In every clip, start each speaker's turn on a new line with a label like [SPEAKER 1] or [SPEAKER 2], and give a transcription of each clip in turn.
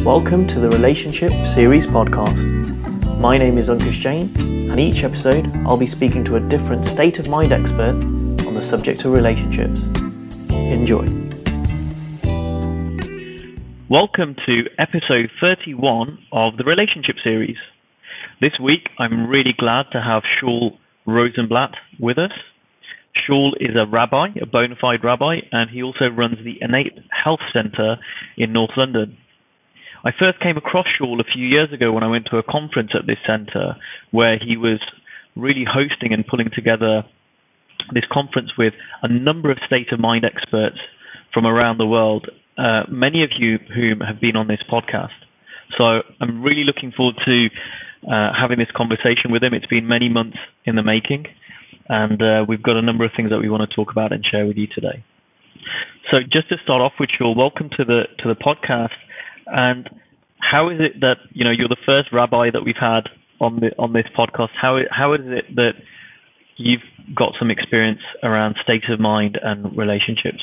[SPEAKER 1] Welcome to the Relationship Series podcast. My name is Ankush Jain, and each episode I'll be speaking to a different state of mind expert on the subject of relationships. Enjoy. Welcome to episode 31 of the Relationship Series. This week I'm really glad to have Shaul Rosenblatt with us. Shaul is a rabbi, a bona fide rabbi, and he also runs the Innate Health Center in North London. I first came across Shaul a few years ago when I went to a conference at this center where he was really hosting and pulling together this conference with a number of state of mind experts from around the world, many of you whom have been on this podcast. So I'm really looking forward to having this conversation with him. It's been many months in the making. And we've got a number of things that we want to talk about and share with you today. So just to start off with, Shaul, welcome to the podcast. And how is it that you're the first rabbi that we've had on this podcast? How is it that you've got some experience around state of mind and relationships?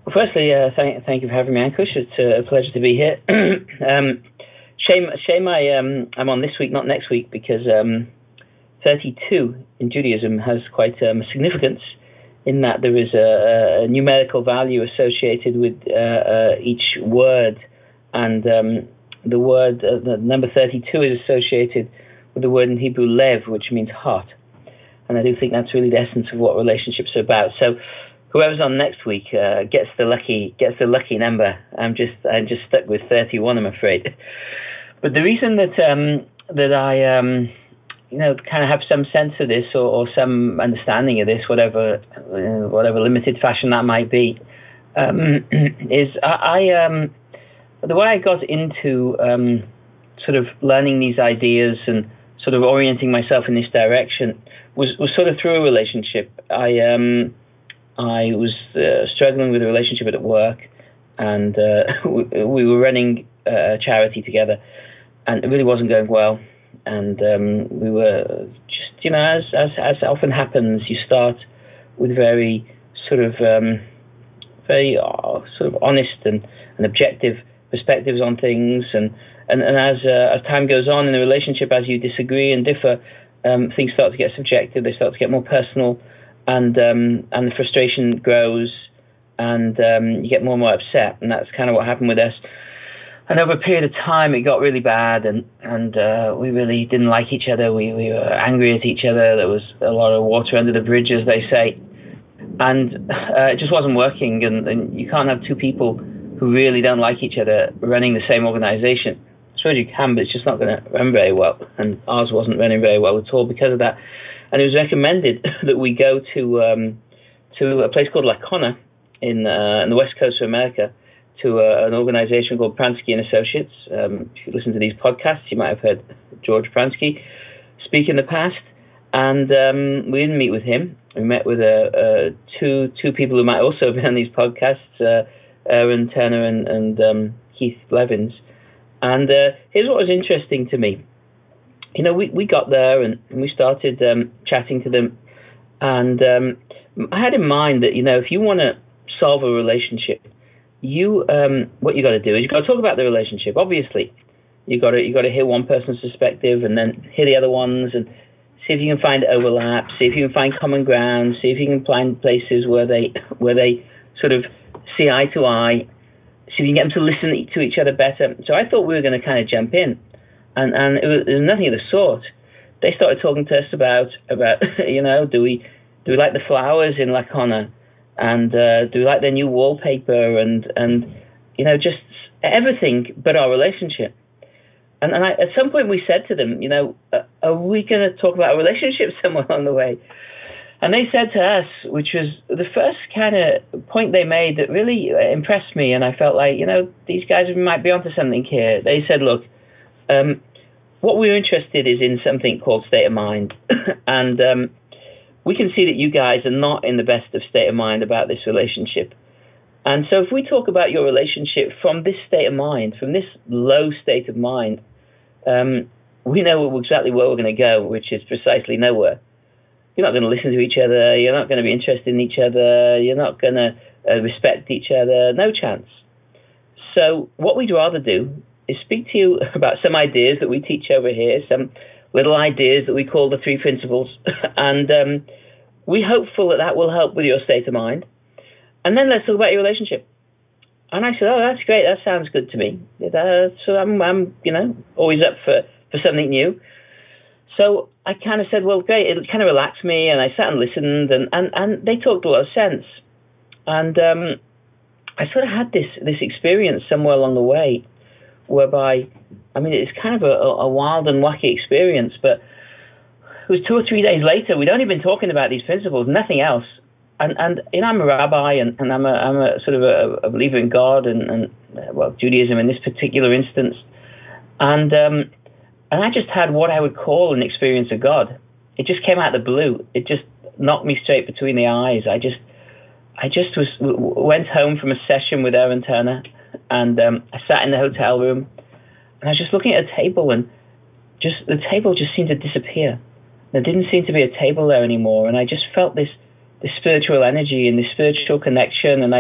[SPEAKER 2] Well, firstly, thank you for having me, Ankush. It's a pleasure to be here. Shame I'm on this week, not next week, because 32 in Judaism has quite significance in that there is a numerical value associated with each word, and the number 32 is associated with the word in Hebrew lev, which means heart, and I do think that's really the essence of what relationships are about. So whoever's on next week gets the lucky number. I'm just stuck with 31, I'm afraid. But the reason that I kind of have some sense of this or some understanding of this, whatever limited fashion that might be, is the way I got into sort of learning these ideas and sort of orienting myself in this direction was sort of through a relationship. I was struggling with a relationship at work, and we were running a charity together, and it really wasn't going well. And we were just, as often happens, you start with very sort of honest and objective perspectives on things, and as time goes on in a relationship, as you disagree and differ, things start to get subjective. They start to get more personal, and the frustration grows, and you get more and more upset, and that's kind of what happened with us. And over a period of time, it got really bad, and we really didn't like each other. We were angry at each other. There was a lot of water under the bridge, as they say. And it just wasn't working, and you can't have two people who really don't like each other running the same organization. I suppose you can, but it's just not going to run very well. And ours wasn't running very well at all because of that. And it was recommended that we go to a place called Lacona in the west coast of America, to an organization called Pransky and Associates. If you listen to these podcasts, you might have heard George Pransky speak in the past. And we didn't meet with him. We met with two people who might also be on these podcasts, Aaron Turner and Keith Levins. And here's what was interesting to me. We got there and we started chatting to them. And I had in mind that, if you want to solve a relationship, what you got to do is you got to talk about the relationship. Obviously, you got to hear one person's perspective and then hear the other ones and see if you can find overlap, see if you can find common ground, see if you can find places where they sort of see eye to eye, see if you can get them to listen to each other better. So I thought we were going to kind of jump in, and it was nothing of the sort. They started talking to us about do we like the flowers in Lacona? And do we like their new wallpaper and just everything but our relationship. And at some point we said to them, are we going to talk about our relationship somewhere along the way? And they said to us, which was the first kind of point they made that really impressed me, and I felt like, these guys might be onto something here. They said, look, what we're interested is in something called state of mind. And we can see that you guys are not in the best of state of mind about this relationship. And so if we talk about your relationship from this state of mind, from this low state of mind, we know exactly where we're going to go, which is precisely nowhere. You're not going to listen to each other. You're not going to be interested in each other. You're not going to respect each other. No chance. So what we'd rather do is speak to you about some ideas that we teach over here, some little ideas that we call the 3 principles, and we're hopeful that will help with your state of mind. And then let's talk about your relationship. And I said, oh, that's great. That sounds good to me. So I'm always up for something new. So I kind of said, well, great. It kind of relaxed me, and I sat and listened, and they talked a lot of sense. And I sort of had this experience somewhere along the way, whereby, I mean, it's kind of a wild and wacky experience, but it was 2 or 3 days later. We'd only been talking about these principles, nothing else. And I'm a rabbi, and I'm a sort of a believer in God and Judaism in this particular instance, and I just had what I would call an experience of God. It just came out of the blue. It just knocked me straight between the eyes. I just went home from a session with Aaron Turner, and I sat in the hotel room, and I was just looking at a table, and just the table just seemed to disappear. There didn't seem to be a table there anymore, and I just felt this spiritual energy and this spiritual connection, and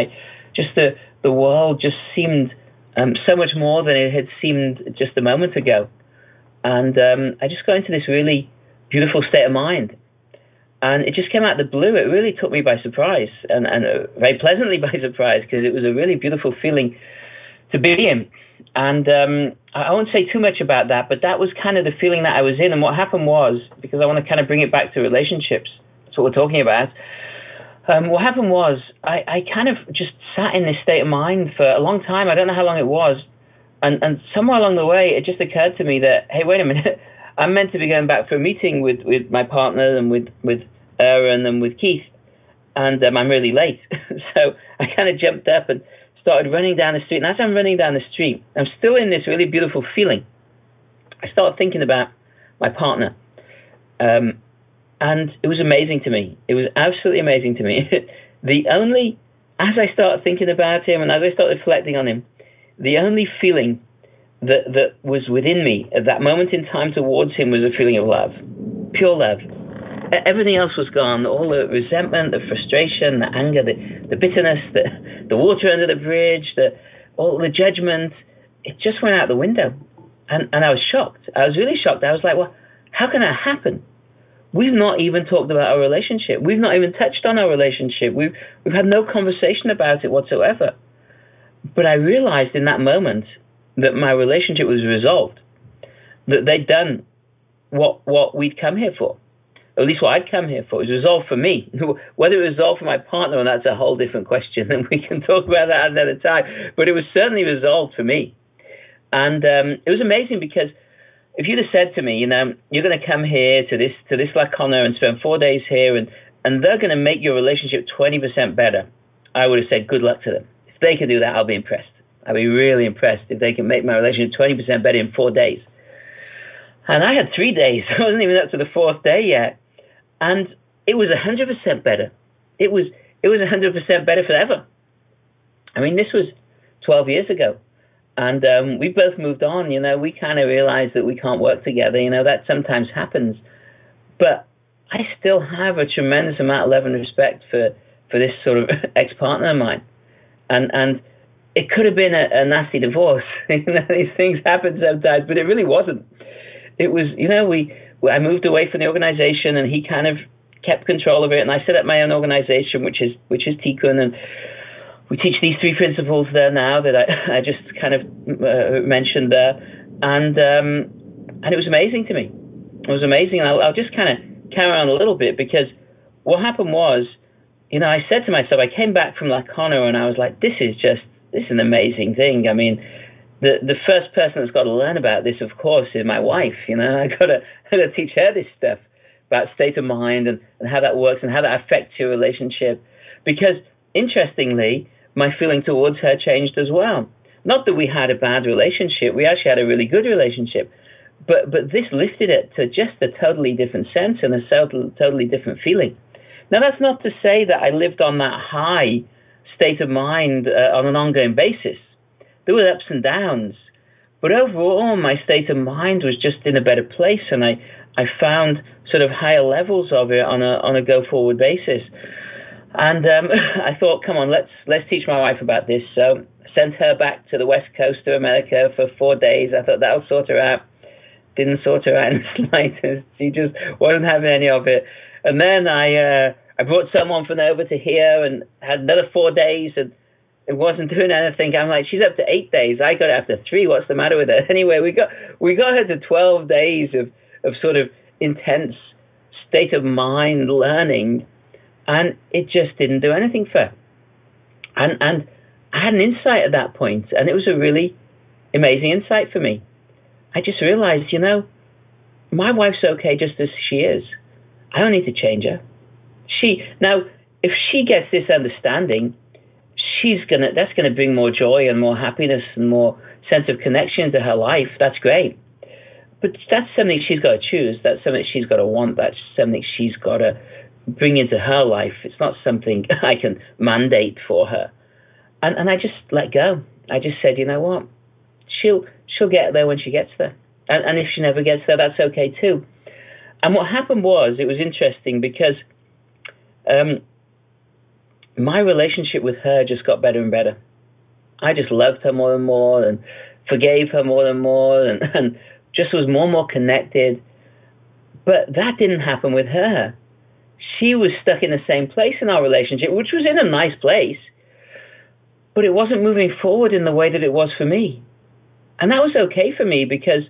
[SPEAKER 2] the world just seemed so much more than it had seemed just a moment ago. And I just got into this really beautiful state of mind, and it just came out of the blue. It really took me by surprise, and very pleasantly by surprise, because it was a really beautiful feeling to be in. And I won't say too much about that, but that was kind of the feeling that I was in. And what happened was, because I want to kind of bring it back to relationships, that's what we're talking about. What happened was I kind of just sat in this state of mind for a long time. I don't know how long it was. And somewhere along the way, it just occurred to me that, hey, wait a minute, I'm meant to be going back for a meeting with my partner and with Aaron and with Keith, and I'm really late. So I kind of jumped up and started running down the street. And as I'm running down the street, I'm still in this really beautiful feeling. I started thinking about my partner. And it was amazing to me. It was absolutely amazing to me. As I started thinking about him and as I started reflecting on him, the only feeling that was within me at that moment in time towards him was a feeling of love, pure love. Everything else was gone. All the resentment, the frustration, the anger, the bitterness, the water under the bridge, all the judgment, it just went out the window. And I was shocked. I was really shocked. I was like, well, how can that happen? We've not even talked about our relationship. We've not even touched on our relationship. We've had no conversation about it whatsoever. But I realized in that moment that my relationship was resolved, that they'd done what we'd come here for, or at least what I'd come here for. It was resolved for me. Whether it was resolved for my partner, and that's a whole different question, and we can talk about that another time. But it was certainly resolved for me. And it was amazing, because if you'd have said to me, you're going to come here to this Lakona and spend 4 days here, and they're going to make your relationship 20% better, I would have said good luck to them. If they can do that, I'll be impressed. I'd be really impressed if they can make my relationship 20% better in 4 days. And I had 3 days. I wasn't even up to the 4th day yet. And it was 100% better. It was 100% better forever. I mean, this was 12 years ago. And we both moved on. We kind of realized that we can't work together. That sometimes happens. But I still have a tremendous amount of love and respect for this sort of ex-partner of mine. And it could have been a nasty divorce. These things happen sometimes, but it really wasn't. It was, I moved away from the organization, and he kind of kept control of it. And I set up my own organization, which is Tikun, and we teach these 3 principles there now that I just kind of mentioned there, and it was amazing to me. It was amazing. I'll just kind of carry on a little bit, because what happened was, I said to myself, I came back from Lakona, and I was like, this is an amazing thing. I mean, the first person that's got to learn about this, of course, is my wife. I got to teach her this stuff about state of mind and how that works and how that affects your relationship, because interestingly, my feeling towards her changed as well. Not that we had a bad relationship. We actually had a really good relationship. But this lifted it to just a totally different sense and a totally different feeling. Now, that's not to say that I lived on that high state of mind on an ongoing basis. There were ups and downs. But overall, my state of mind was just in a better place, and I found sort of higher levels of it on a go-forward basis. And I thought, come on, let's teach my wife about this. So sent her back to the west coast of America for 4 days. I thought that'll sort her out. Didn't sort her out in the slightest. She just wasn't having any of it. And then I brought someone from over to here and had another 4 days, and it wasn't doing anything. I'm like, she's up to 8 days. I got it after 3. What's the matter with her? Anyway, we got her to 12 days of sort of intense state of mind learning, and it just didn't do anything for her. And I had an insight at that point, and it was a really amazing insight for me. I just realized, my wife's okay just as she is. I don't need to change her. Now, if she gets this understanding, that's gonna bring more joy and more happiness and more sense of connection to her life. That's great. But that's something she's got to choose. That's something she's got to want. That's something she's got to bring into her life. It's not something I can mandate for her. And I just let go. I just said, you know what? She'll get there when she gets there. And if she never gets there, that's okay too. And what happened was, it was interesting because my relationship with her just got better and better. I just loved her more and more and forgave her more and more and just was more and more connected. But that didn't happen with her. She was stuck in the same place in our relationship, which was in a nice place, but it wasn't moving forward in the way that it was for me. And that was okay for me because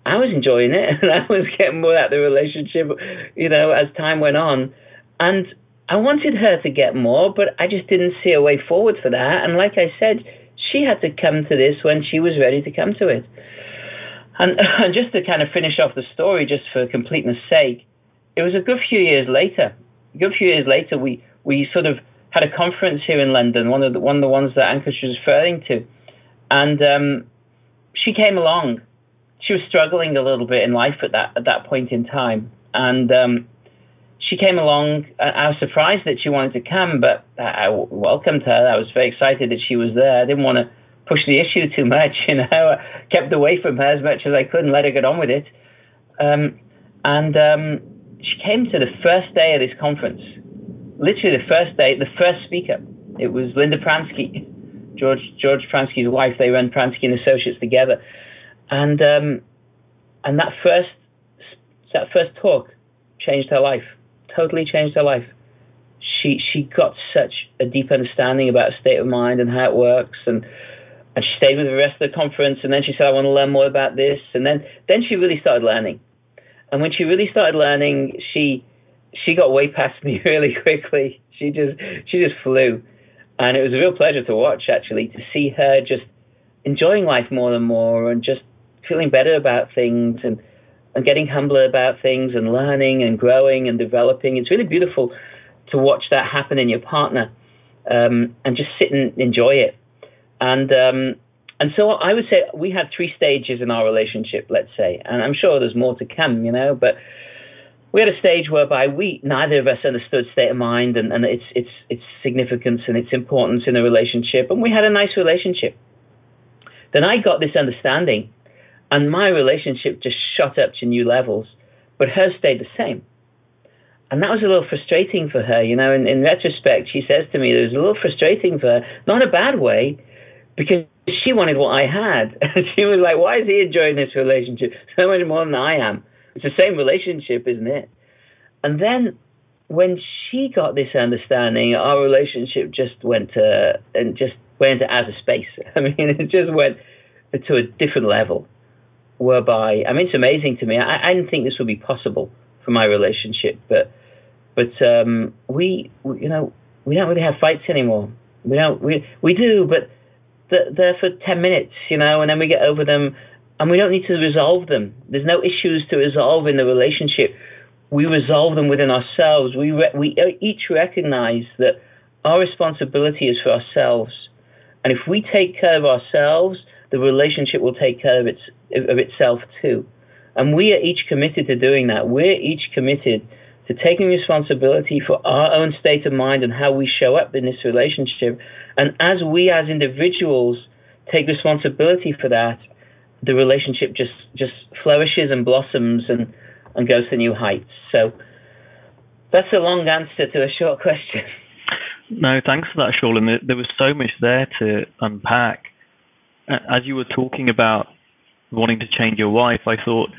[SPEAKER 2] I was enjoying it and I was getting more out of the relationship, as time went on. And I wanted her to get more, but I just didn't see a way forward for that. And like I said, she had to come to this when she was ready to come to it. And just to kind of finish off the story, just for completeness sake, it was a good few years later. We sort of had a conference here in London, one of the ones that Ankush was referring to, and she came along. She was struggling a little bit in life at that point in time, and she came along. I was surprised that she wanted to come, but I welcomed her. I was very excited that she was there. I didn't want to push the issue too much, I kept away from her as much as I could and let her get on with it. She came to the first day of this conference. Literally the first day, the first speaker. It was Linda Pransky, George Pransky's wife. They run Pransky and Associates together. And that first talk changed her life. Totally changed her life. She got such a deep understanding about state of mind and how it works, and she stayed with the rest of the conference, and then she said, I want to learn more about this. And then she really started learning. And when she really started learning, she got way past me really quickly. She just flew. And it was a real pleasure to watch, actually, to see her just enjoying life more and more and just feeling better about things and getting humbler about things and learning and growing and developing. It's really beautiful to watch that happen in your partner, and just sit and enjoy it. And so I would say we had 3 stages in our relationship, let's say, and I'm sure there's more to come, but we had a stage whereby neither of us understood state of mind and its significance and its importance in a relationship, and we had a nice relationship. Then I got this understanding, and my relationship just shot up to new levels, but hers stayed the same. And that was a little frustrating for her, in retrospect. She says to me, it was a little frustrating for her, not in a bad way, because she wanted what I had. She was like, why is he enjoying this relationship so much more than I am? It's the same relationship, isn't it? And then when she got this understanding, our relationship just went into outer space. I mean, it just went to a different level, whereby, it's amazing to me. I didn't think this would be possible for my relationship, but we don't really have fights anymore. We do, but they're for 10 minutes, and then we get over them, and we don't need to resolve them. There's no issues to resolve in the relationship. We resolve them within ourselves. We each recognize that our responsibility is for ourselves, and if we take care of ourselves, the relationship will take care of itself too. And we are each committed to doing that. We're each committed to taking responsibility for our own state of mind and how we show up in this relationship. And as we as individuals take responsibility for that, the relationship just flourishes and blossoms and goes to new heights. So that's a long answer to a short question.
[SPEAKER 1] No, thanks for that, Shaul. And there was so much there to unpack. As you were talking about wanting to change your wife, I thought,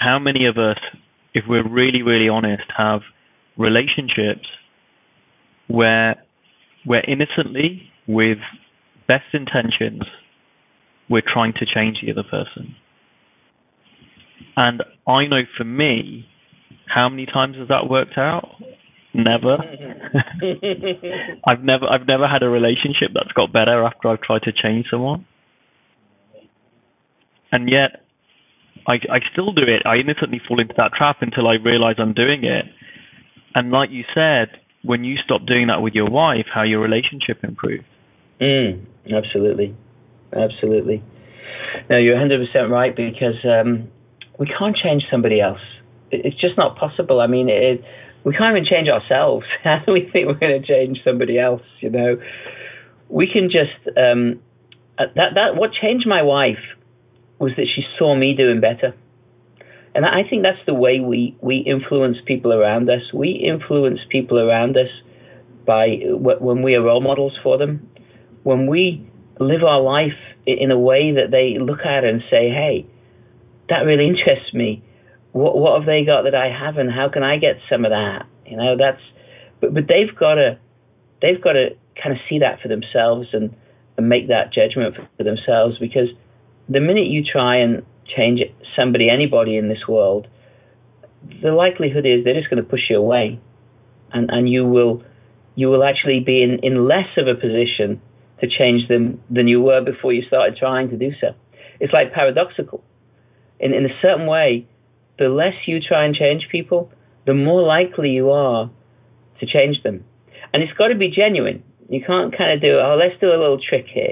[SPEAKER 1] how many of us, if we're really, really honest, have relationships where innocently, with best intentions, we're trying to change the other person. And I know for me, how many times has that worked out? Never. I've never had a relationship that's got better after I've tried to change someone. And yet, I still do it. I innocently fall into that trap until I realize I'm doing it. And like you said, when you stop doing that with your wife, how your relationship improved.
[SPEAKER 2] Absolutely. Absolutely. No, you're 100% right, because we can't change somebody else. It's just not possible. I mean, we can't even change ourselves. How do we think we're going to change somebody else? We can just what changed my wife was that she saw me doing better, and I think that's the way we influence people around us. We influence people around us by when we are role models for them, when we live our life in a way that they look at and say, "Hey, that really interests me. What have they got that I haven't? How can I get some of that?" But they've got to kind of see that for themselves and make that judgment for themselves, because the minute you try and change anybody in this world, the likelihood is they're just going to push you away, and you will actually be in less of a position to change them than you were before you started trying to do so. It's like paradoxical. In a certain way, the less you try and change people, the more likely you are to change them. And it's got to be genuine. You can't kind of do, let's do a little trick here,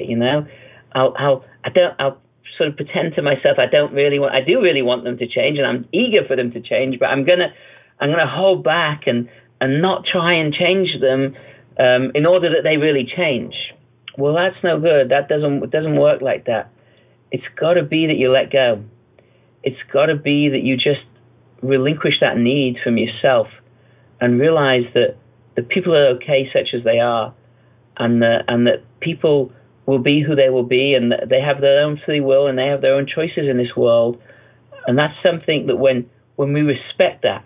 [SPEAKER 2] I'll sort of pretend to myself I do really want them to change, and I'm eager for them to change, but I'm gonna hold back and not try and change them in order that they really change. Well, that's no good. That doesn't work like that. It's got to be that you let go. It's got to be that you just relinquish that need from yourself and realize that the people are okay such as they are, and that people will be who they will be, and that they have their own free will and they have their own choices in this world. And that's something that when we respect that,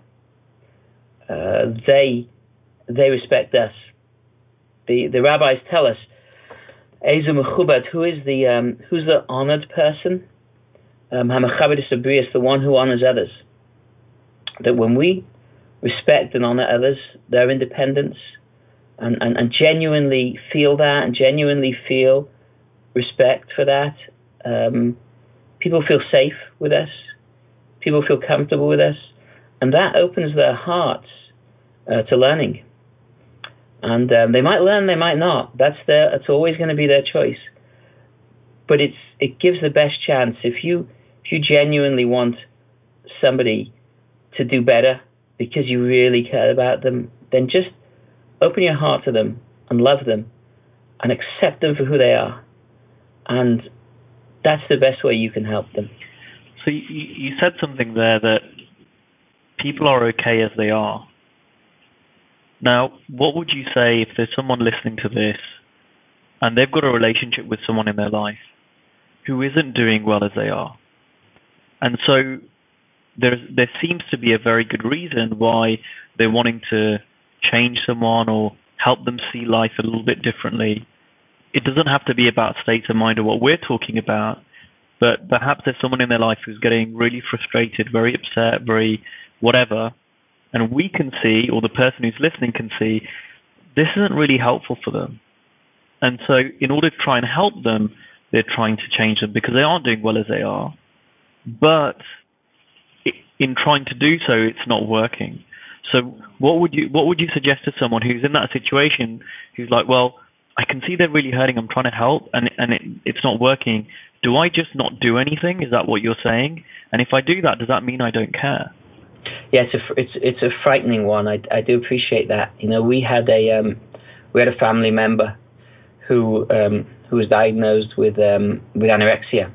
[SPEAKER 2] they respect us. The rabbis tell us, who's the honored person? The one who honors others. That when we respect and honor others, their independence, and genuinely feel that, and genuinely feel respect for that, people feel safe with us, people feel comfortable with us, and that opens their hearts to learning. And they might learn, they might not. It's always going to be their choice. But it gives the best chance. If you genuinely want somebody to do better because you really care about them, then just open your heart to them and love them and accept them for who they are. And that's the best way you can help them.
[SPEAKER 1] So you said something there, that people are okay as they are. Now, what would you say if there's someone listening to this and they've got a relationship with someone in their life who isn't doing well as they are? And so there seems to be a very good reason why they're wanting to change someone or help them see life a little bit differently. It doesn't have to be about states of mind or what we're talking about, but perhaps there's someone in their life who's getting really frustrated, very upset, very whatever, and we can see, or the person who's listening can see, this isn't really helpful for them. And so in order to try and help them, they're trying to change them because they aren't doing well as they are. But in trying to do so, it's not working. So what would you suggest to someone who's in that situation, who's like, well, I can see they're really hurting, I'm trying to help, and it's not working. Do I just not do anything? Is that what you're saying? And if I do that, does that mean I don't care?
[SPEAKER 2] Yeah, it's a frightening one. I do appreciate that. We had a family member who was diagnosed with anorexia.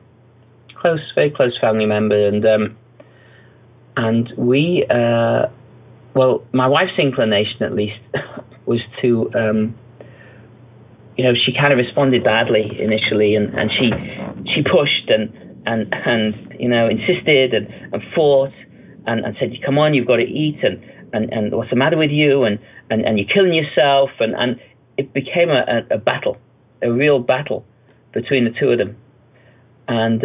[SPEAKER 2] Very close family member, and we my wife's inclination at least was to she kind of responded badly initially, and she pushed and insisted and fought and said, come on, you've got to eat, and what's the matter with you, and you're killing yourself, and it became a battle, a real battle between the two of them. And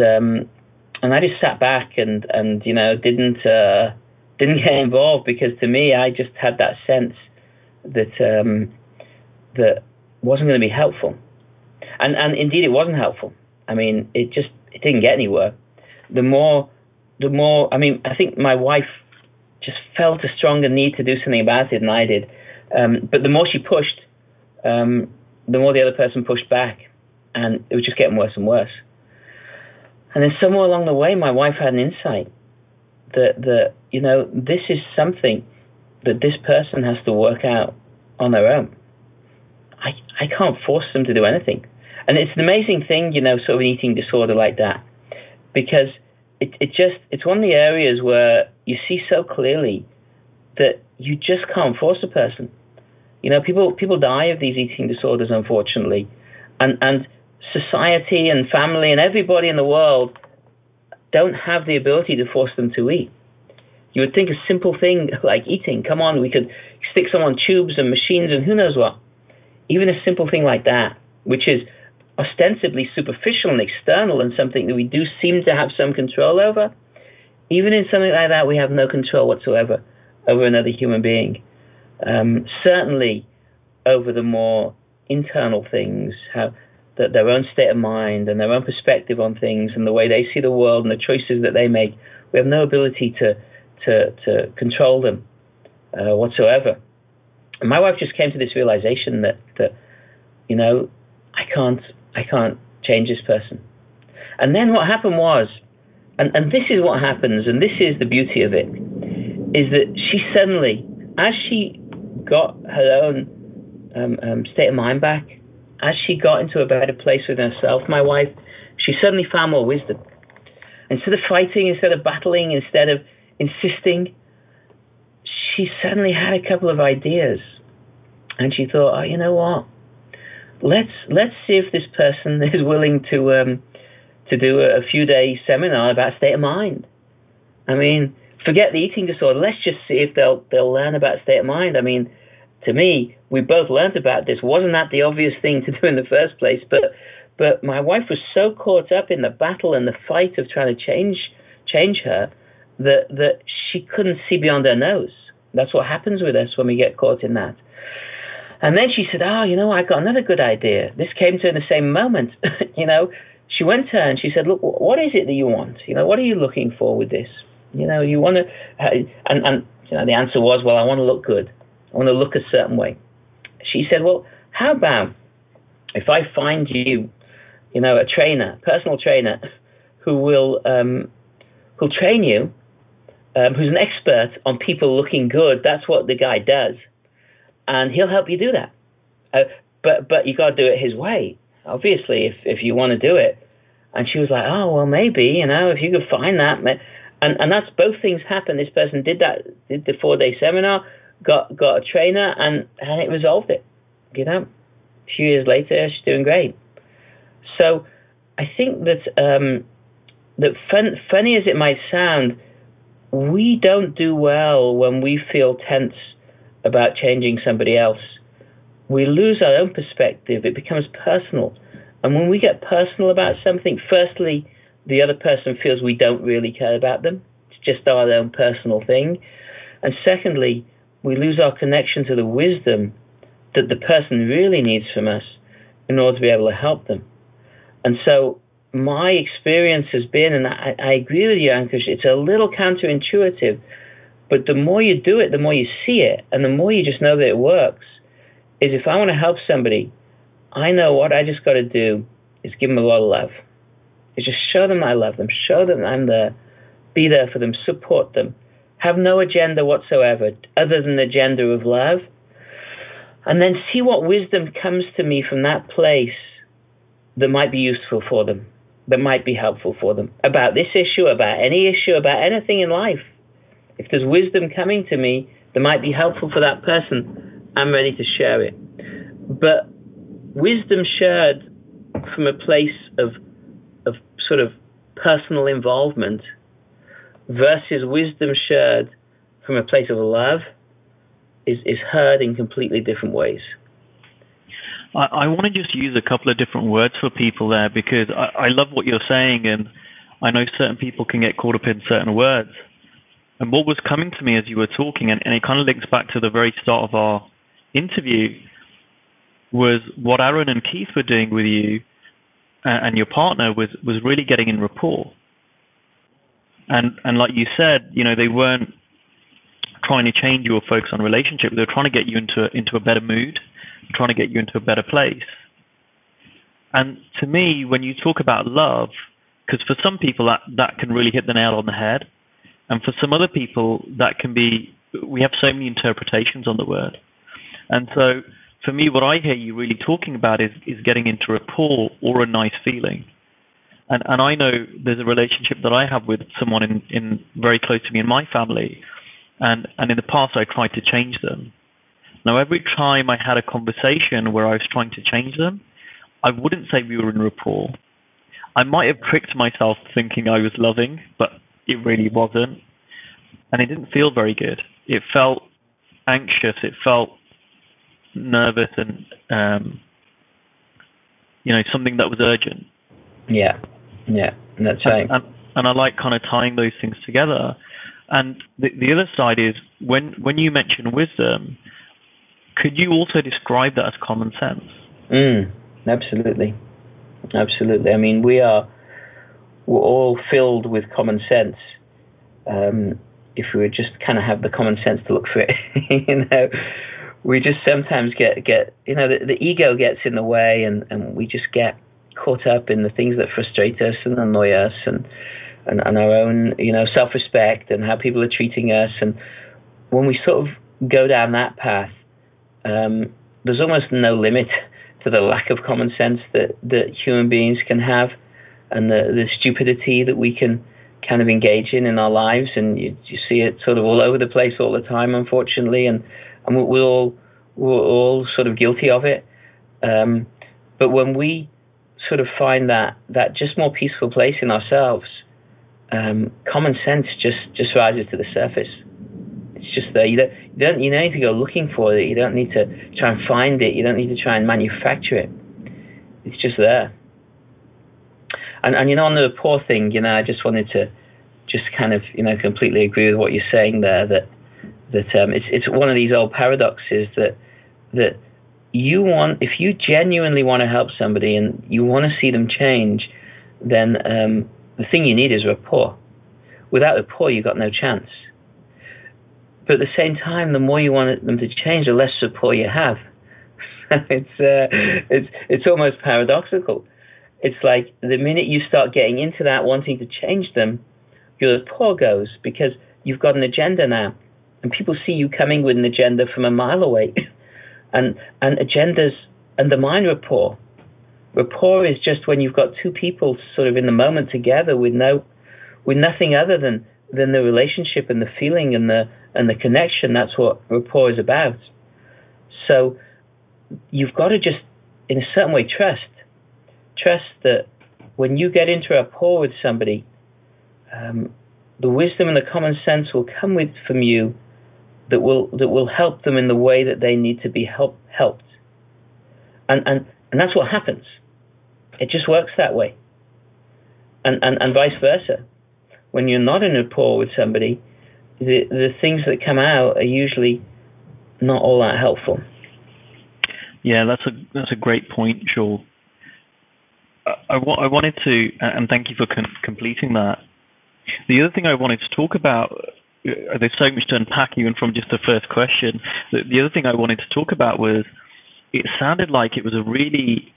[SPEAKER 2] I just sat back and didn't get involved, because to me, I just had that sense that that wasn't going to be helpful, and indeed it wasn't helpful. I mean, it didn't get anywhere. The more I mean, I think my wife just felt a stronger need to do something about it than I did. But the more she pushed, the more the other person pushed back, and it was just getting worse and worse. And then somewhere along the way, my wife had an insight that this is something that this person has to work out on their own. I can't force them to do anything. And it's an amazing thing, sort of an eating disorder like that, because it's one of the areas where you see so clearly that you just can't force a person. People die of these eating disorders, unfortunately, and society and family and everybody in the world don't have the ability to force them to eat. You would think a simple thing like eating, come on, we could stick someone on tubes and machines and who knows what. Even a simple thing like that, which is ostensibly superficial and external and something that we do seem to have some control over, even in something like that, we have no control whatsoever over another human being. Certainly over the more internal things, how that their own state of mind and their own perspective on things and the way they see the world and the choices that they make, we have no ability to control them whatsoever. And my wife just came to this realization that I can't change this person. And then what happened was, and this is what happens, and this is the beauty of it, is that she suddenly, as she got her own state of mind back, as she got into a better place with herself, my wife, she suddenly found more wisdom. Instead of fighting, instead of battling, instead of insisting, she suddenly had a couple of ideas. And she thought, oh, you know what? Let's see if this person is willing to do a few-day seminar about state of mind. I mean, forget the eating disorder. Let's just see if they'll learn about state of mind. I mean, to me, we both learned about this. Wasn't that the obvious thing to do in the first place? But my wife was so caught up in the battle and the fight of trying to change her that she couldn't see beyond her nose. That's what happens with us when we get caught in that. And then she said, I got another good idea. This came to her in the same moment. She went to her and she said, look, what is it that you want? What are you looking for with this? You want to, and the answer was, well, I want to look good. I want to look a certain way. She said, well, how about if I find you, a trainer, personal trainer, who'll train you, who's an expert on people looking good. That's what the guy does. And he'll help you do that. But you got to do it his way, obviously, if you want to do it. And she was like, oh, well, maybe, if you could find that. And that's both things happened. This person did the 4-day seminar, got a trainer, and it resolved it. A few years later, she's doing great. So I think that funny as it might sound, we don't do well when we feel tense about changing somebody else. We lose our own perspective. It becomes personal. And when we get personal about something, firstly, the other person feels we don't really care about them. It's just our own personal thing. And secondly, we lose our connection to the wisdom that the person really needs from us in order to be able to help them. And so my experience has been, and I agree with you, Ankush, it's a little counterintuitive, but the more you do it, the more you see it, and the more you just know that it works, is if I want to help somebody, I know what I just got to do is give them a lot of love. Is just show them I love them, show them I'm there, be there for them, support them, have no agenda whatsoever other than the agenda of love, and then see what wisdom comes to me from that place that might be useful for them, that might be helpful for them, about this issue, about anything in life. If there's wisdom coming to me that might be helpful for that person, I'm ready to share it. But wisdom shared from a place of sort of personal involvement versus wisdom shared from a place of love is heard in completely different ways.
[SPEAKER 1] I want to just use a couple of different words for people there, because I love what you're saying, and I know certain people can get caught up in certain words. And what was coming to me as you were talking, and it kind of links back to the very start of our interview, was what Aaron and Keith were doing with you and your partner was really getting in rapport. And like you said, they weren't trying to change you or focus on relationship. They were trying to get you into a better mood, trying to get you into a better place. And to me, when you talk about love, because for some people that can really hit the nail on the head, and for some other people that can be, we have so many interpretations on the word. And so for me, what I hear you really talking about is getting into rapport or a nice feeling. And I know there's a relationship that I have with someone in very close to me in my family, and in the past I tried to change them. Now, every time I had a conversation where I was trying to change them, I wouldn't say we were in rapport. I might have tricked myself thinking I was loving, but it really wasn't. And it didn't feel very good. It felt anxious. It felt nervous and, something that was urgent.
[SPEAKER 2] Yeah, that's right.
[SPEAKER 1] And I like kind of tying those things together. And the other side is, when you mention wisdom, could you also describe that as common sense?
[SPEAKER 2] Absolutely. I mean, we're all filled with common sense. If we would just kind of have the common sense to look for it, we just sometimes get the ego gets in the way, and we just get caught up in the things that frustrate us and annoy us, and our own self-respect and how people are treating us. And when we sort of go down that path, there's almost no limit to the lack of common sense that human beings can have, and the stupidity that we can kind of engage in our lives. And you see it sort of all over the place all the time, unfortunately, and we're all sort of guilty of it. But when we sort of find that just more peaceful place in ourselves, common sense just rises to the surface. It's just there. You don't need to go looking for it. You don't need to try and find it. You don't need to try and manufacture it. It's just there. And on the rapport thing, I just wanted to just kind of completely agree with what you're saying there. That it's one of these old paradoxes that you want, if you genuinely want to help somebody and you want to see them change, then the thing you need is rapport. Without rapport, you've got no chance. But at the same time, the more you want them to change, the less rapport you have. It's almost paradoxical. It's like the minute you start getting into that, wanting to change them, your rapport goes, because you've got an agenda now, and people see you coming with an agenda from a mile away. And agendas undermine rapport. Rapport is just when you've got two people sort of in the moment together with nothing other than the relationship and the feeling and the connection. That's what rapport is about. So you've got to just, in a certain way, trust that when you get into rapport with somebody, the wisdom and the common sense will come from you that will help them in the way that they need to be helped. And that's what happens. It just works that way. And vice versa. When you're not in rapport with somebody, the things that come out are usually not all that helpful.
[SPEAKER 1] Yeah, that's a great point, Shaul. I wanted to, and thank you for completing that. The other thing I wanted to talk about, there's so much to unpack even from just the first question. The other thing I wanted to talk about was, it sounded like it was a really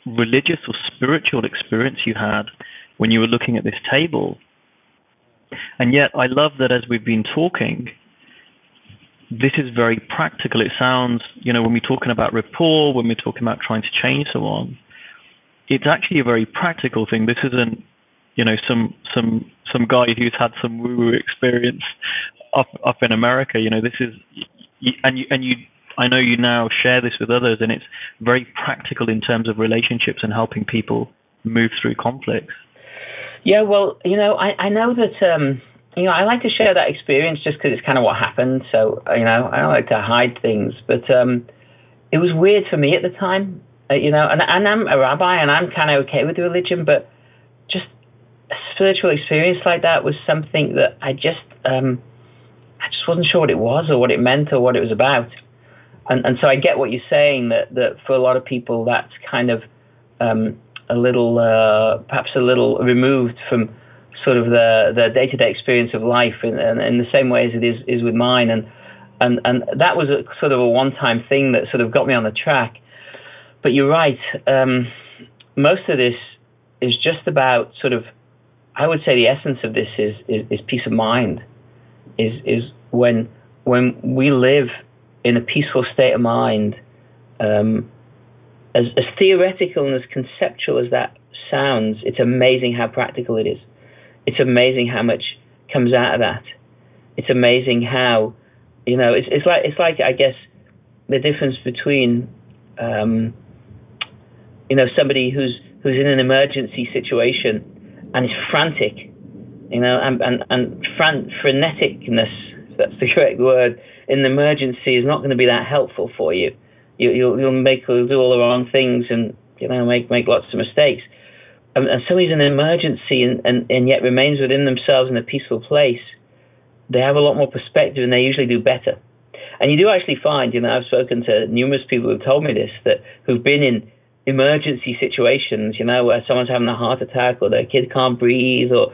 [SPEAKER 1] religious or spiritual experience you had when you were looking at this table. And yet I love that as we've been talking, this is very practical. It sounds, when we're talking about rapport, when we're talking about trying to change someone, it's actually a very practical thing. This isn't, some guy who's had some woo-woo experience up in America. This is, and you, I know you now share this with others, and it's very practical in terms of relationships and helping people move through conflicts.
[SPEAKER 2] Yeah, well, I know that, I like to share that experience just because it's kind of what happened. So, I don't like to hide things. But it was weird for me at the time, and I'm a rabbi and I'm kind of okay with religion, but just a spiritual experience like that was something that I just wasn't sure what it was or what it meant or what it was about. And so I get what you're saying, that for a lot of people that's kind of perhaps a little removed from sort of the day-to-day experience of life in the same way as it is with mine. And that was a sort of a one-time thing that sort of got me on the track. But you're right. Most of this is just about sort of, I would say the essence of this is peace of mind, is when we live in a peaceful state of mind, as theoretical and as conceptual as that sounds, it's amazing how practical it is. It's amazing how much comes out of that. It's amazing how, it's like I guess the difference between, somebody who's in an emergency situation and is frantic, and freneticness, if that's the correct word, in an emergency is not going to be that helpful for you. You'll do all the wrong things and make lots of mistakes. And somebody's in an emergency and yet remains within themselves in a peaceful place, they have a lot more perspective and they usually do better. And you do actually find, I've spoken to numerous people who've told me this, who've been in emergency situations, where someone's having a heart attack or their kid can't breathe or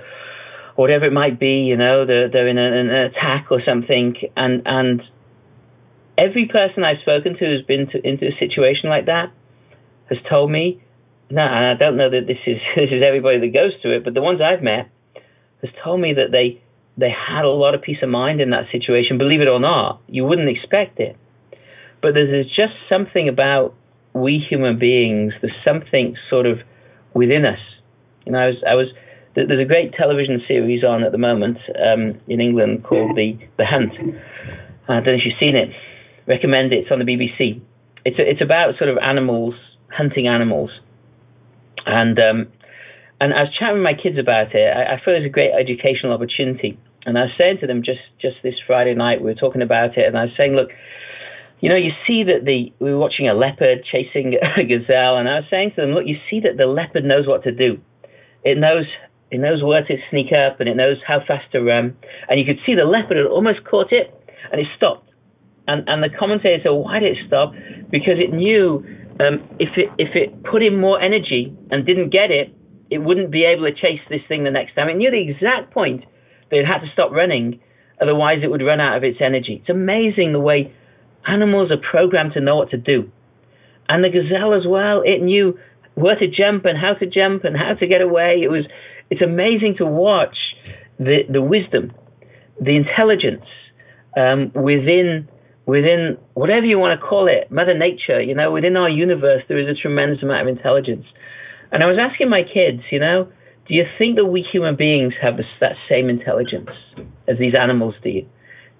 [SPEAKER 2] whatever it might be, they're in an attack or something. And every person I've spoken to who's been into a situation like that has told me, no, and I don't know that this is everybody that goes through it, but the ones I've met has told me that they had a lot of peace of mind in that situation. Believe it or not, you wouldn't expect it. But there's just something about we human beings, there's something sort of within us. There's a great television series on at the moment in England called The Hunt. I don't know if you've seen it. Recommend it. It's on the BBC. It's about sort of animals, hunting animals. And I was chatting with my kids about it. I feel it's a great educational opportunity. And I was saying to them just this Friday night, we were talking about it, and I was saying, look, you see that we were watching a leopard chasing a gazelle, and I was saying to them, look, you see that the leopard knows what to do. It knows where to sneak up, and it knows how fast to run. And you could see the leopard had almost caught it, and it stopped. And the commentator said, why did it stop? Because it knew if it put in more energy and didn't get it, it wouldn't be able to chase this thing the next time. It knew the exact point that it had to stop running, otherwise it would run out of its energy. It's amazing the way animals are programmed to know what to do. And the gazelle as well, it knew where to jump and how to get away. It's amazing to watch the wisdom, the intelligence within whatever you want to call it, Mother Nature, within our universe, there is a tremendous amount of intelligence. And I was asking my kids, do you think that we human beings have that same intelligence as these animals do?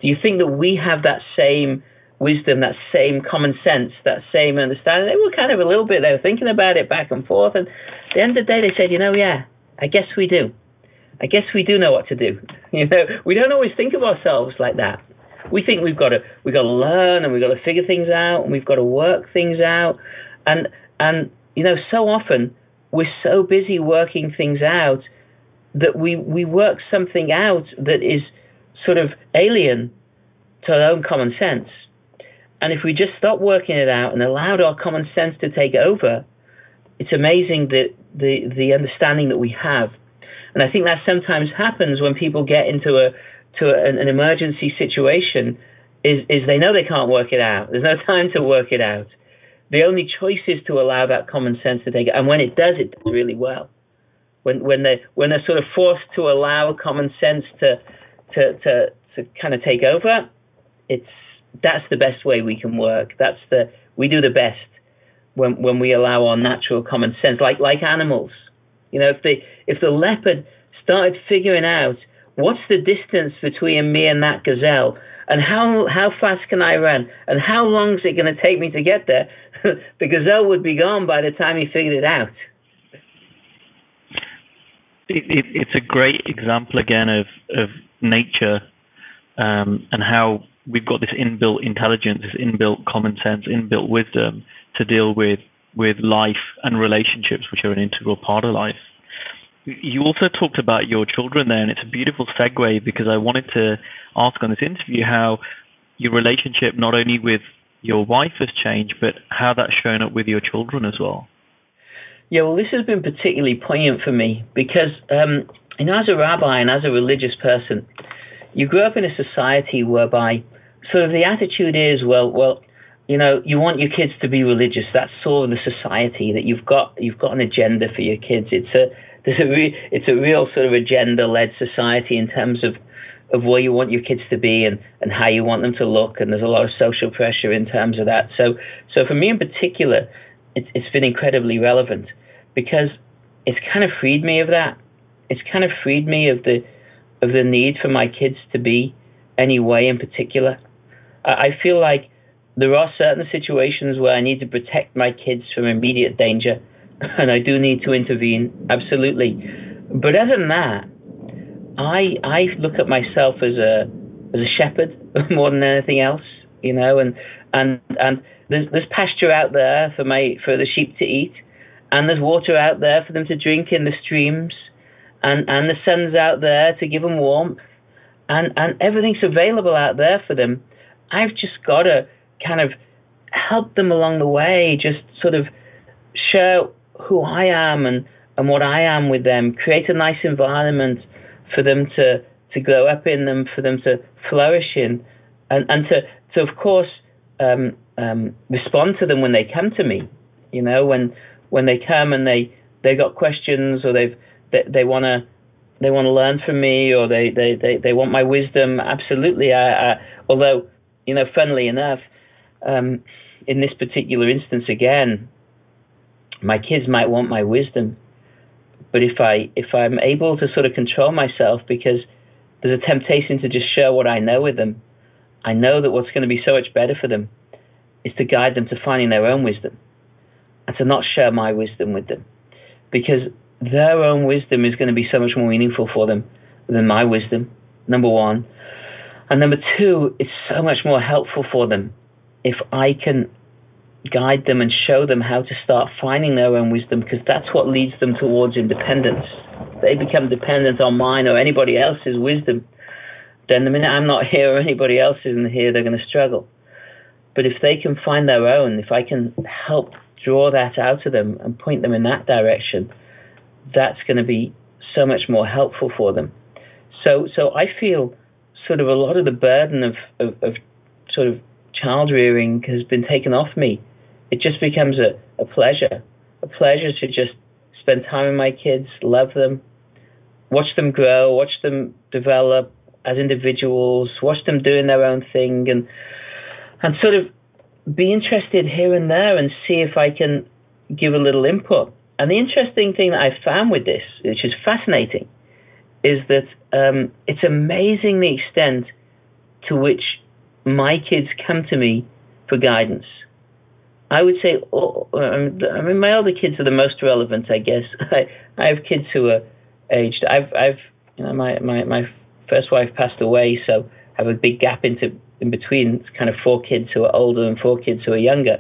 [SPEAKER 2] Do you think that we have that same wisdom, that same common sense, that same understanding? They were kind of a little bit, they were thinking about it back and forth. And at the end of the day, they said, yeah, I guess we do. I guess we do know what to do. We don't always think of ourselves like that. We think we've got to learn and we've got to figure things out and we've got to work things out. And so often we're so busy working things out that we work something out that is sort of alien to our own common sense. And if we just stopped working it out and allowed our common sense to take over, it's amazing the understanding that we have. And I think that sometimes happens when people get into an emergency situation is they know they can't work it out. There's no time to work it out. The only choice is to allow that common sense to take it. And when it does really well. When they're sort of forced to allow common sense to kind of take over, that's the best way we can work. We do the best when we allow our natural common sense, like animals. If the leopard started figuring out what's the distance between me and that gazelle? And how fast can I run? And how long is it going to take me to get there? The gazelle would be gone by the time he figured it out.
[SPEAKER 1] It's a great example again of nature and how we've got this inbuilt intelligence, this inbuilt common sense, inbuilt wisdom to deal with life and relationships, which are an integral part of life. You also talked about your children there, and it's a beautiful segue because I wanted to ask on this interview how your relationship not only with your wife has changed, but how that's shown up with your children as well.
[SPEAKER 2] Yeah, well, this has been particularly poignant for me because, as a rabbi and as a religious person, you grew up in a society whereby sort of the attitude is, well, you want your kids to be religious. That's sort of the society that you've got an agenda for your kids. It's a real sort of agenda-led society in terms of where you want your kids to be and how you want them to look, and there's a lot of social pressure in terms of that. So for me in particular, it's been incredibly relevant because it's kind of freed me of that. It's kind of freed me of the need for my kids to be any way in particular. I feel like there are certain situations where I need to protect my kids from immediate danger, and I do need to intervene, absolutely. But other than that, I look at myself as a shepherd more than anything else, and there's pasture out there for the sheep to eat, and there's water out there for them to drink in the streams, and the sun's out there to give them warmth, and everything's available out there for them. I've just got to kind of help them along the way, just sort of share who I am and what I am with them, create a nice environment for them to grow up in, them for them to flourish in, and to of course respond to them when they come to me. When they come and they got questions, or they want to learn from me, or they want my wisdom. Absolutely. Although funnily enough, in this particular instance again, my kids might want my wisdom, but if I'm able to sort of control myself, because there's a temptation to just share what I know with them, I know that what's going to be so much better for them is to guide them to finding their own wisdom and to not share my wisdom with them, because their own wisdom is going to be so much more meaningful for them than my wisdom, number one. And number two, it's so much more helpful for them if I can guide them and show them how to start finding their own wisdom, because that's what leads them towards independence. They become dependent on mine or anybody else's wisdom, then the minute I'm not here or anybody else isn't here, they're going to struggle. But if they can find their own, if I can help draw that out of them and point them in that direction, that's going to be so much more helpful for them. So I feel sort of a lot of the burden of sort of child rearing has been taken off me. It just becomes a pleasure to just spend time with my kids, love them, watch them grow, watch them develop as individuals, watch them doing their own thing, and sort of be interested here and there and see if I can give a little input. And the interesting thing that I found with this, which is fascinating, is that it's amazing the extent to which my kids come to me for guidance. I would say, my older kids are the most relevant, I guess. I have kids who are aged. My first wife passed away, so I have a big gap in between. It's kind of 4 kids who are older and 4 kids who are younger.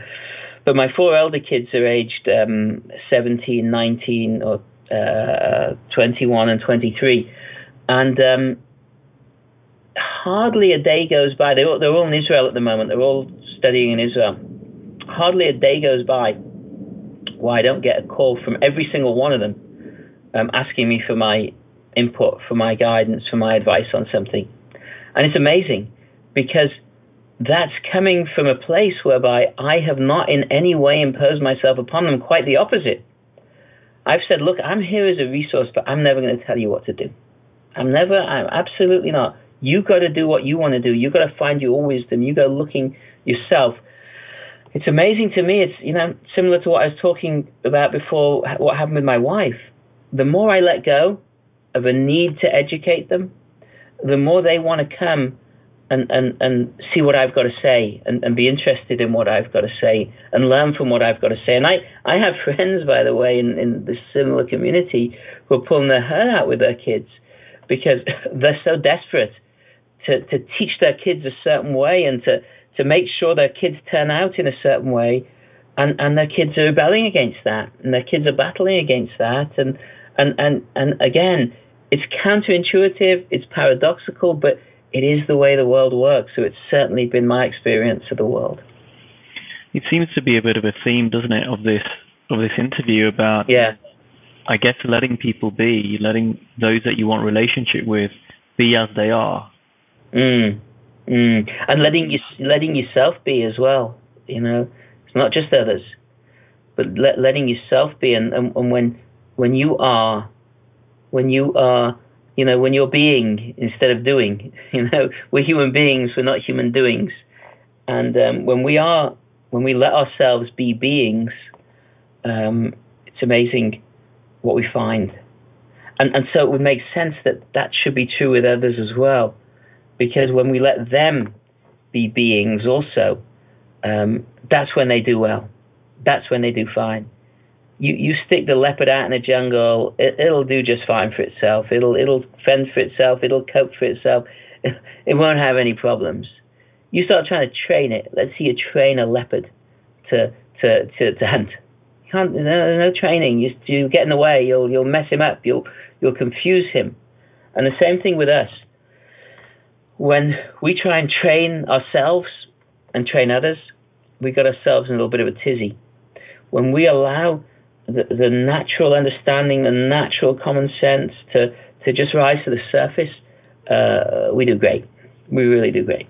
[SPEAKER 2] But my 4 elder kids are aged 17, 19, or 21 and 23. And hardly a day goes by. They're all in Israel at the moment. They're all studying in Israel. Hardly a day goes by where I don't get a call from every single one of them asking me for my input, for my guidance, for my advice on something. And it's amazing because that's coming from a place whereby I have not in any way imposed myself upon them. Quite the opposite. I've said, look, I'm here as a resource, but I'm never going to tell you what to do. I'm absolutely not. You got to do what you want to do. You got to find your wisdom. You go looking yourself. It's amazing to me. It's, similar to what I was talking about before, what happened with my wife. The more I let go of a need to educate them, the more they want to come and see what I've got to say and be interested in what I've got to say and learn from what I've got to say. And I have friends, by the way, in this similar community who are pulling their hair out with their kids because they're so desperate to teach their kids a certain way and to make sure their kids turn out in a certain way. And their kids are rebelling against that, and their kids are battling against that. And again, it's counterintuitive, it's paradoxical, but it is the way the world works. So it's certainly been my experience of the world.
[SPEAKER 1] It seems to be a bit of a theme, doesn't it, of this interview about, I guess, letting people be, letting those that you want relationship with be as they are. And
[SPEAKER 2] letting yourself be as well. You know, it's not just others, but letting yourself be. And when you are, you know, when you're being instead of doing, you know, we're human beings, we're not human doings. And when we let ourselves be beings, it's amazing what we find. And so it would make sense that should be true with others as well. Because when we let them be beings also, that's when they do well. That's when they do fine. You stick the leopard out in the jungle, it'll do just fine for itself. It'll fend for itself. It'll cope for itself. It won't have any problems. You start trying to train it. Let's see you train a leopard to hunt. You can't. No training. You get in the way. You'll mess him up. You'll confuse him. And the same thing with us. When we try and train ourselves and train others, we got ourselves in a little bit of a tizzy. When we allow the natural understanding, the natural common sense to just rise to the surface, we do great. We really do great.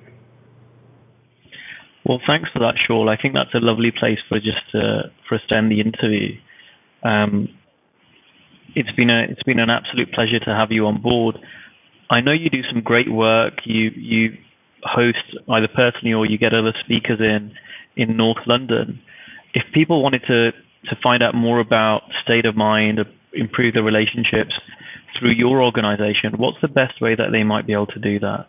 [SPEAKER 1] Well, thanks for that, Shaul. I think that's a lovely place for us to end the interview. It's been an absolute pleasure to have you on board. I know you do some great work. You host either personally or you get other speakers in North London. If people wanted to find out more about state of mind, improve their relationships through your organization, what's the best way that they might be able to do that?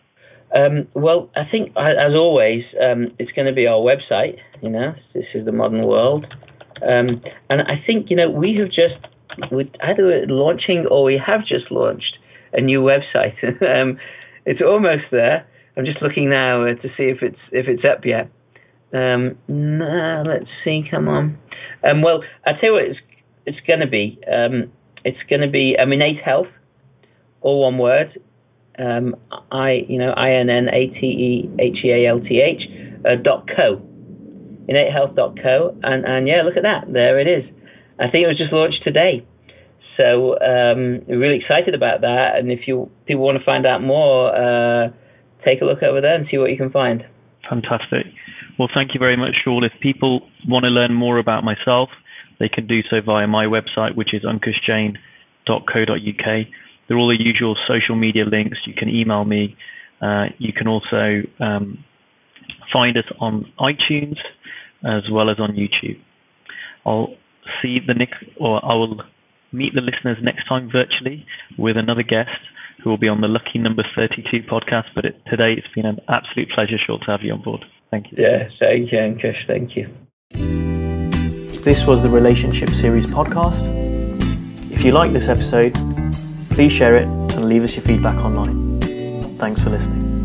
[SPEAKER 2] Well, I think, as always, it's going to be our website. You know, this is the modern world. And I think, you know, we're either launching or we have just launched a new website. It's almost there. I'm just looking now to see if it's up yet. No, let's see. Come on. Well, I'll tell you what it's going to be. It's going to be Innate Health, all one word. INNATEHEALTH.co. InnateHealth.co. And yeah, look at that. There it is. I think it was just launched today. So we're really excited about that. And if people want to find out more, take a look over there and see what you can find.
[SPEAKER 1] Fantastic. Well, thank you very much, Shaul. If people want to learn more about myself, they can do so via my website, which is ankushjain.co.uk. There are all the usual social media links. You can email me. You can also find us on iTunes as well as on YouTube. I will meet the listeners next time virtually with another guest who will be on the Lucky Number 32 podcast. But today it's been an absolute pleasure, Shaul, to have you on board. Thank you.
[SPEAKER 2] Yeah, thank you, Ankush. Thank you.
[SPEAKER 3] This was the Relationship Series podcast. If you like this episode, please share it and leave us your feedback online. Thanks for listening.